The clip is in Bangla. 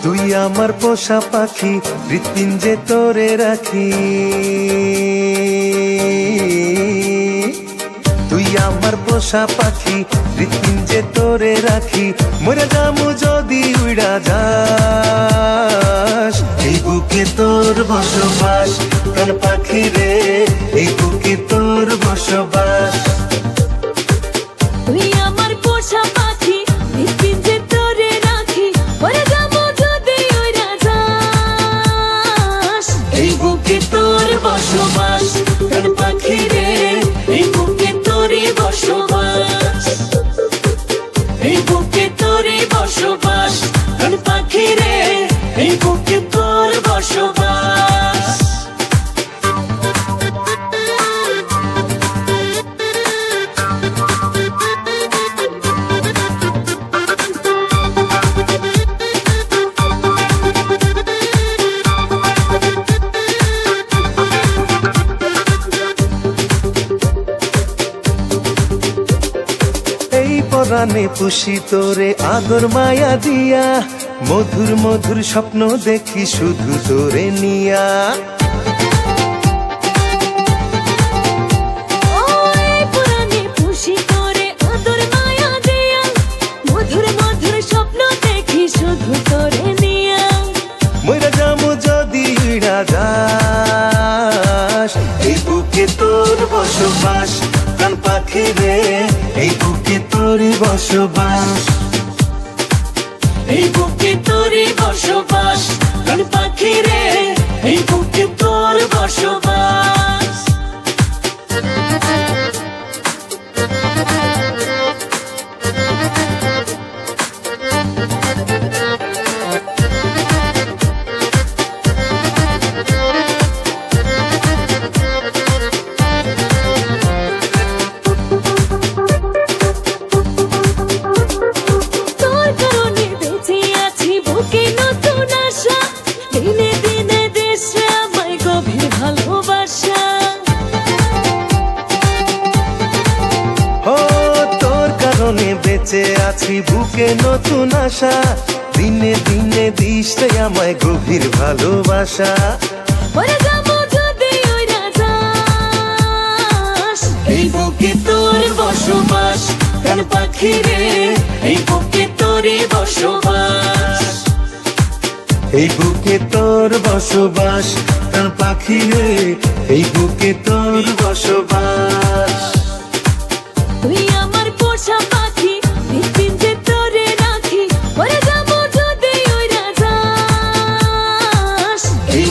তুই আমার পোষা পাখি, হৃৎপিঞ্জে তোরে রাখি। তুই আমার পোষা পাখি, হৃৎপিঞ্জে তোরে রাখি। মরে যামু যদি উড়া যাস, এই বুকে তোর বসবাস। প্রাণ পাখি রে, এই বুকে তোর বসবাস। তুই আমার পোষা পাখি, হৃৎপিঞ্জে তোরে রাখি। মরে যাবো যদি উড়া যাস, এই বুকে তোর বসবাস। প্রাণ পাখি রে, এই বুকে তোরই বসবাস। এই বুকে তোরই বসবাস। প্রাণ পাখি রে, এই বুকে তোর বসবাস। পরাণে পুষি তোরে আদর মায়া দিয়া, মধুর মধুর স্বপ্ন দেখি শুধু তোরে নিয়া। পরাণে পুষি তোরে আদর মায়া দিয়া, মধুর মধুর স্বপ্ন দেখি শুধু তোরে নিয়া। মইরা যামু যদি উড়া যাস, এই বুকে তোর বসবাস। প্রাণ পাখি রে, এই বুকে তোরই বসবাস। এই বুকে তোরই বসবাস। প্রাণ পাখি রে, এই বুকে তোর বসবাস। বেঁচে আছি বুকে নতুন আশা, দিনে দিনে দিস রে আমায় গভীর ভালোবাসা। মরে যাবো যদি উড়া যাস, এই বুকে তোর বসবাস। প্রাণ পাখি রে, এই বুকে তোরই বসবাস। এই বুকে তোর বসবাস। প্রাণ পাখি রে, এই বুকে তোর বসবাস। তুই আমার পোষা পাখি, হৃৎপিঞ্জে তোরে রাখি। মরে যাবো যদি উড়া যাস, এই